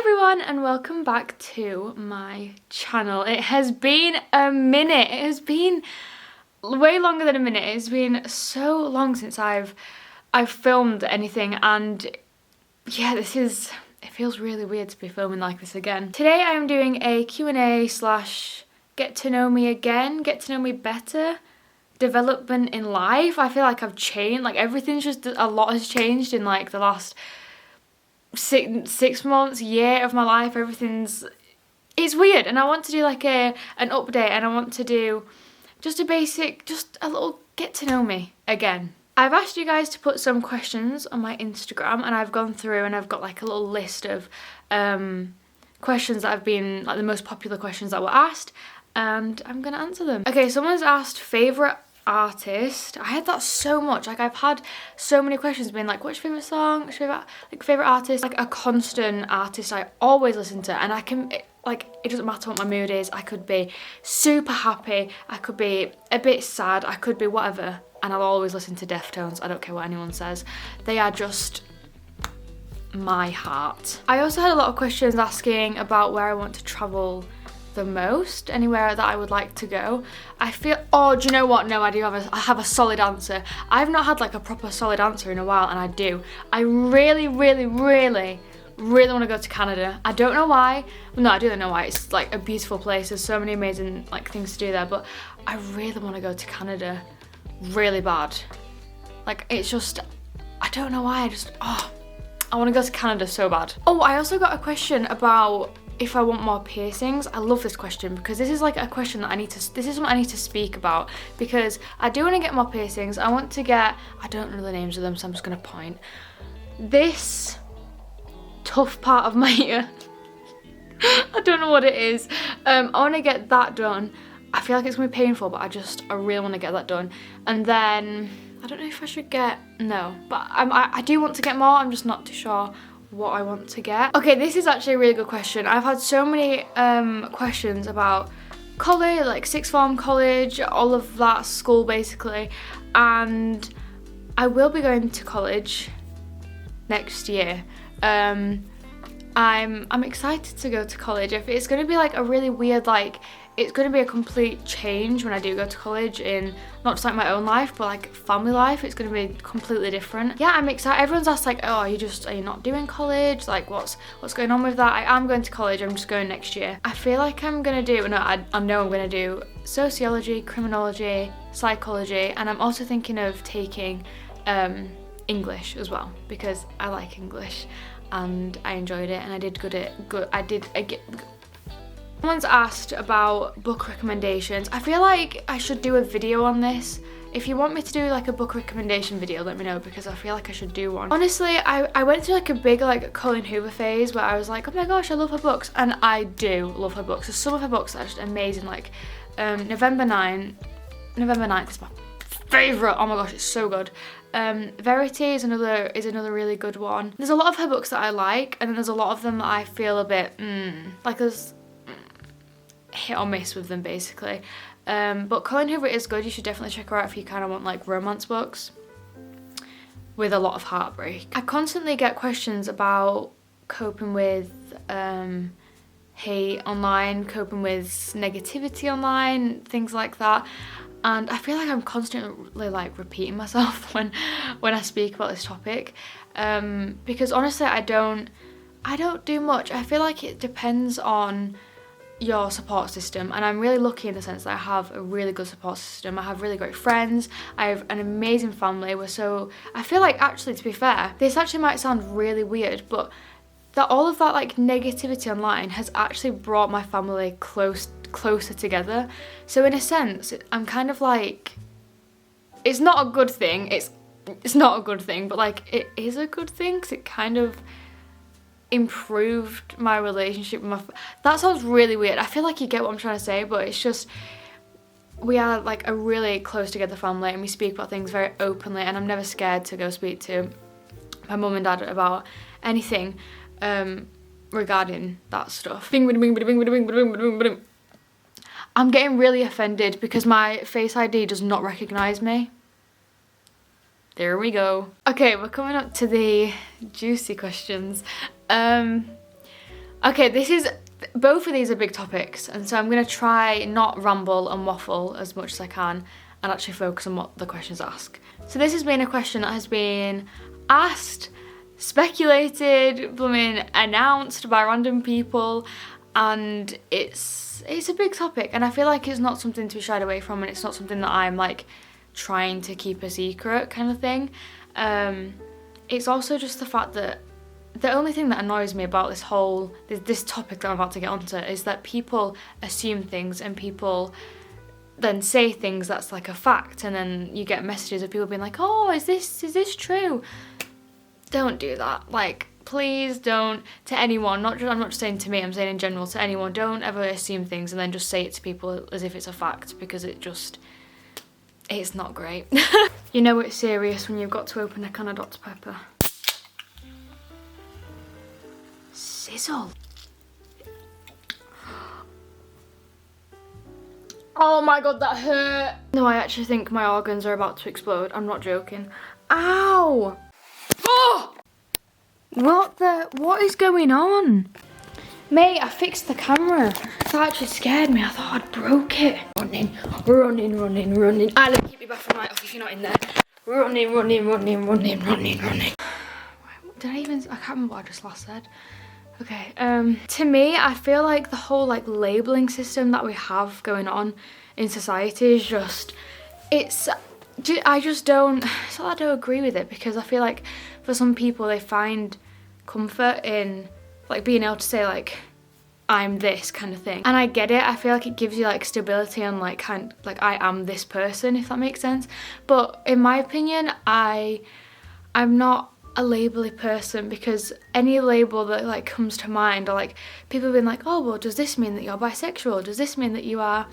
everyone and welcome back to my channel. It has been a minute. It has been way longer than a minute. It's been so long since I've filmed anything, and yeah, it feels really weird to be filming like this again. Today I am doing a Q&A slash get to know me again, get to know me better, development in life. I feel like I've changed, like everything's just, a lot has changed in like the last six months, year of my life. It's weird, and I want to do like an update, and I want to do just a little get to know me again. I've asked you guys to put some questions on my Instagram, and I've gone through and I've got like a little list of questions that have been like the most popular questions that were asked, and I'm gonna answer them. Okay, someone's asked favourite artist. I had that so much. Like, I've had so many questions being like, what's your favourite song, what's your favourite artist? Like a constant artist I always listen to, and it doesn't matter what my mood is. I could be super happy, I could be a bit sad, I could be whatever, and I'll always listen to Deftones. I don't care what anyone says. They are just my heart. I also had a lot of questions asking about where I want to travel the most, anywhere that I would like to go. I feel, oh, do you know what? No, I have a solid answer. I've not had like a proper solid answer in a while, and I do. I really want to go to Canada. I don't know why. Well, no, I do know why. It's like a beautiful place. There's so many amazing like things to do there, but I really want to go to Canada really bad. Like, it's just, I don't know why. I want to go to Canada so bad. Oh, I also got a question about if I want more piercings. I love this question because this is like a question that this is what I need to speak about, because I do want to get more piercings. I want to get, I don't know the names of them, so I'm just going to point. This tough part of my ear, I don't know what it is. I want to get that done. I feel like it's going to be painful, but I really want to get that done. And then, I don't know if I should get, no, but I do want to get more. I'm just not too sure what I want to get. Okay, this is actually a really good question. I've had so many questions about college, like sixth form, college, all of that, school basically, and I will be going to college next year. I'm excited to go to college. If it's going to be like a really weird, like, it's going to be a complete change when I do go to college, in not just like my own life, but like family life. It's going to be completely different. Yeah, I'm excited. Everyone's asked like, oh, are you not doing college? Like, what's going on with that? I am going to college. I'm just going next year. I feel like I'm going to do, no, I know I'm going to do sociology, criminology, psychology, and I'm also thinking of taking English as well, because I like English and I enjoyed it, and I did good at Someone's asked about book recommendations. I feel like I should do a video on this. If you want me to do like a book recommendation video, let me know, because I feel like I should do one. Honestly, I went through like a big like Colleen Hoover phase where I was like, oh my gosh, I love her books, and I do love her books. So some of her books are just amazing, like November 9th is my favourite. Oh my gosh, it's so good. Verity is another really good one. There's a lot of her books that I like, and then there's a lot of them that I feel a bit like there's hit or miss with them basically. But Colleen Hoover is good. You should definitely check her out if you kind of want like romance books with a lot of heartbreak. I constantly get questions about coping with hate online, coping with negativity online, things like that. And I feel like I'm constantly like repeating myself when I speak about this topic, because honestly I don't do much. I feel like it depends on your support system, and I'm really lucky in the sense that I have a really good support system. I have really great friends, I have an amazing family. I feel like, actually, to be fair, this actually might sound really weird, but that all of that like negativity online has actually brought my family closer together. So in a sense, I'm kind of like, it's not a good thing, it's not a good thing, but like it is a good thing, because it kind of improved my relationship with that sounds really weird. I feel like you get what I'm trying to say, but it's just, we are like a really close together family, and we speak about things very openly, and I'm never scared to go speak to my mum and dad about anything regarding that stuff. I'm getting really offended because my Face ID does not recognise me. There we go. Okay, we're coming up to the juicy questions. Okay, both of these are big topics, and so I'm going to try not ramble and waffle as much as I can and actually focus on what the questions ask. So this has been a question that has been asked, speculated, announced by random people, and it's a big topic, and I feel like it's not something to be shied away from, and it's not something that I'm like trying to keep a secret kind of thing. It's also just the fact that the only thing that annoys me about this topic that I'm about to get onto is that people assume things, and people then say things that's like a fact, and then you get messages of people being like, oh, is this true? Don't do that. Like, please don't, to anyone, I'm not just saying to me, I'm saying in general to anyone, don't ever assume things and then just say it to people as if it's a fact, because it's not great. You know it's serious when you've got to open a can of Dr. Pepper. Sizzle. Oh my god, that hurt. No, I actually think my organs are about to explode. I'm not joking. Ow! Oh! What is going on? Mate, I fixed the camera. That actually scared me. I thought I'd broke it. Running. Ah, look, keep your bathroom light off if you're not in there. Running. I can't remember what I just last said. Okay, to me, I feel like the whole like labelling system that we have going on in society is just, I just don't, it's not that I don't agree with it, because I feel like for some people they find comfort in like being able to say like, I'm this kind of thing. And I get it, I feel like it gives you like stability and like I am this person, if that makes sense. But in my opinion, I'm not a labelly person, because any label that like comes to mind, or like people have been like, oh well, does this mean that you're bisexual, does this mean that you are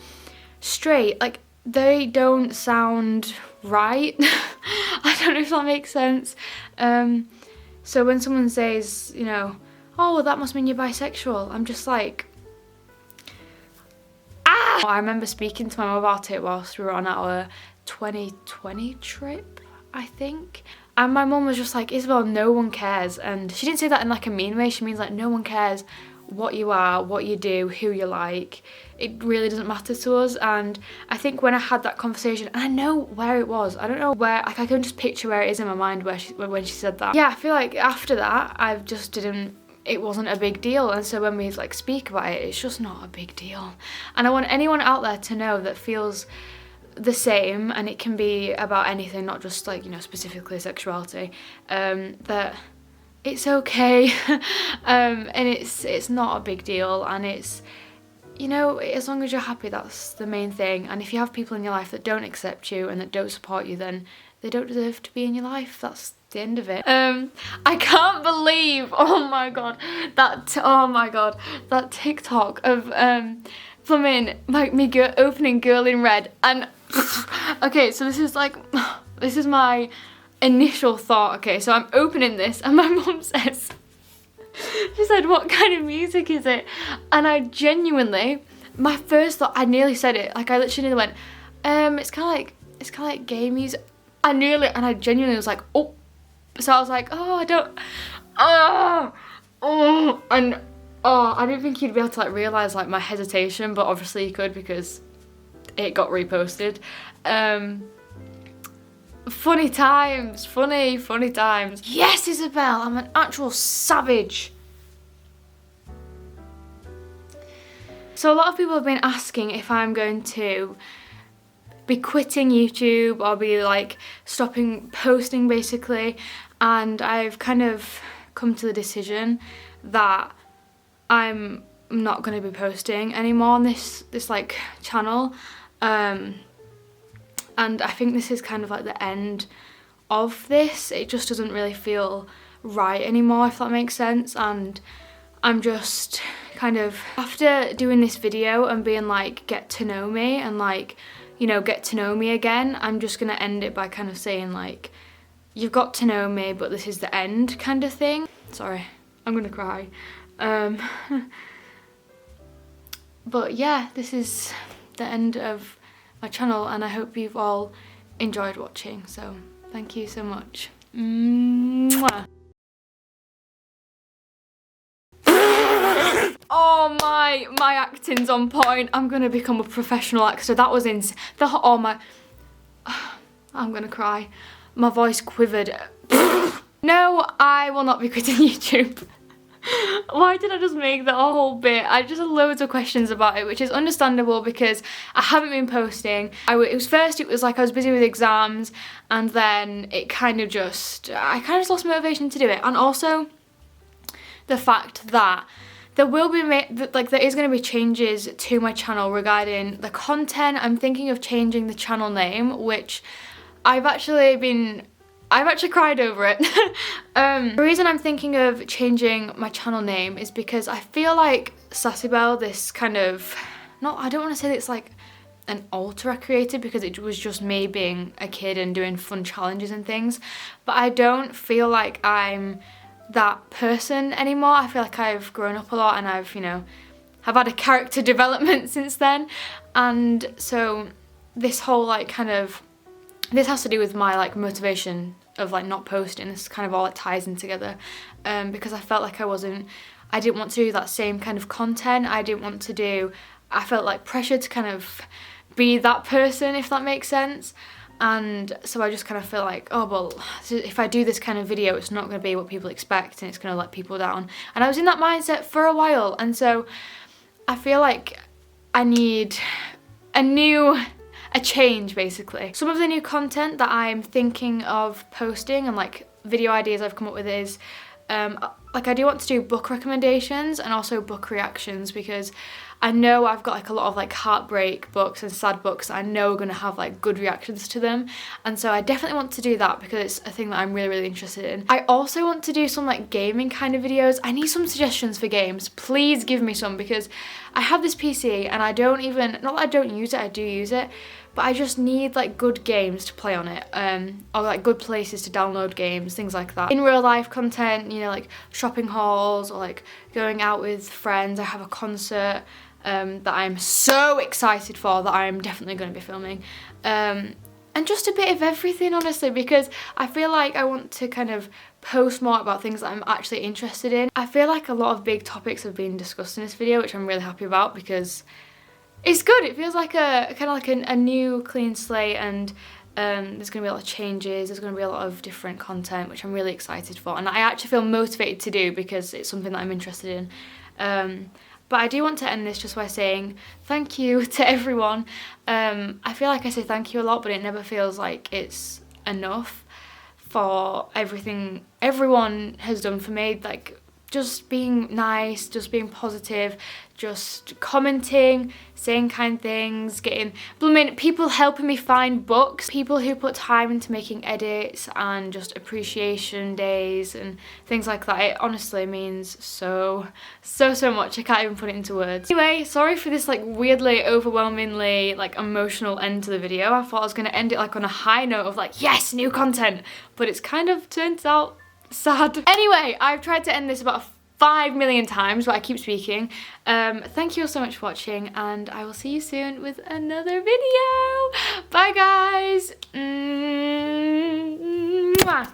straight, like they don't sound right. I don't know if that makes sense. So when someone says, you know, oh well, that must mean you're bisexual, I'm just like, ah! I remember speaking to my mum about it whilst we were on our 2020 trip, I think. And my mum was just like, Isabelle, no one cares. And she didn't say that in like a mean way. She means like, no one cares what you are, what you do, who you like. It really doesn't matter to us. And I think when I had that conversation, and I know where it was, I don't know where, like I can just picture where it is in my mind when she said that. Yeah, I feel like after that, it wasn't a big deal. And so when we like speak about it, it's just not a big deal. And I want anyone out there to know that feels the same, and it can be about anything, not just like, you know, specifically sexuality, that it's okay. And it's not a big deal, and it's, you know, as long as you're happy, that's the main thing. And if you have people in your life that don't accept you and that don't support you, then they don't deserve to be in your life. That's the end of it. I can't believe, oh my god, that TikTok of like me opening Girl in Red, and okay, so this is my initial thought. Okay, so I'm opening this and my mum says, she said, what kind of music is it? And I genuinely, my first thought, I nearly said it, like I literally went, it's kind of like gay music. And I genuinely was like, oh. So I was like, oh, I don't, and I didn't think you'd be able to like realise like my hesitation, but obviously you could, because it got reposted. Funny times. Yes, Isabelle, I'm an actual savage. So a lot of people have been asking if I'm going to be quitting YouTube or be like stopping posting basically, and I've kind of come to the decision that I'm not going to be posting anymore on this like channel, and I think this is kind of like the end of this. It just doesn't really feel right anymore, if that makes sense. And I'm just kind of, after doing this video and being like, get to know me, and like, you know, get to know me again, I'm just gonna end it by kind of saying like, you've got to know me, but this is the end kind of thing. Sorry, I'm gonna cry. But yeah, this is the end of my channel, and I hope you've all enjoyed watching, so thank you so much. Mwah. Oh, my acting's on point. I'm gonna become a professional actor. That was oh my, I'm gonna cry. My voice quivered. No, I will not be quitting YouTube. Why did I just make that whole bit? I just had loads of questions about it, which is understandable because I haven't been posting. It was like I was busy with exams, and then I kind of just lost motivation to do it. And also the fact that there is going to be changes to my channel regarding the content. I'm thinking of changing the channel name, which I've actually cried over it. The reason I'm thinking of changing my channel name is because I feel like Isabelle, this kind of, I don't want to say that it's like an alter I created because it was just me being a kid and doing fun challenges and things, but I don't feel like I'm that person anymore. I feel like I've grown up a lot and I've, have had a character development since then. And so this whole this has to do with my motivation of not posting. This kind of all ties in together, because I felt like I didn't want to do that same kind of content. I felt pressured to kind of be that person, if that makes sense. And so I just kind of feel like, oh well, if I do this kind of video, it's not going to be what people expect and it's going to let people down. And I was in that mindset for a while, and so I feel like I need a change, basically. Some of the new content that I'm thinking of posting and video ideas I've come up with is I do want to do book recommendations and also book reactions, because I know I've got a lot of heartbreak books and sad books that I know are going to have good reactions to them, and so I definitely want to do that because it's a thing that I'm really interested in. I also want to do some gaming kind of videos. I need some suggestions for games. Please give me some, because I have this PC and not that I don't use it, I do use it, but I just need good games to play on it, or good places to download games, things like that. In real life content, shopping hauls, or going out with friends. I have a concert that I'm so excited for that I'm definitely going to be filming. And just a bit of everything, honestly, because I feel like I want to kind of post more about things that I'm actually interested in. I feel like a lot of big topics have been discussed in this video, which I'm really happy about because it's good. It feels like a new clean slate, and there's going to be a lot of changes. There's going to be a lot of different content, which I'm really excited for, and I actually feel motivated to do because it's something that I'm interested in. But I do want to end this just by saying thank you to everyone. I feel like I say thank you a lot, but it never feels like it's enough for everything everyone has done for me. Just being nice, just being positive, just commenting, saying kind things, people helping me find books, people who put time into making edits and just appreciation days and things like that. It honestly means so much. I can't even put it into words. Anyway, sorry for this weirdly, overwhelmingly emotional end to the video. I thought I was going to end it on a high note of yes, new content, but it's kind of turns out sad. Anyway, I've tried to end this about 5 million times, but I keep speaking. Thank you all so much for watching, and I will see you soon with another video. Bye guys. Mwah.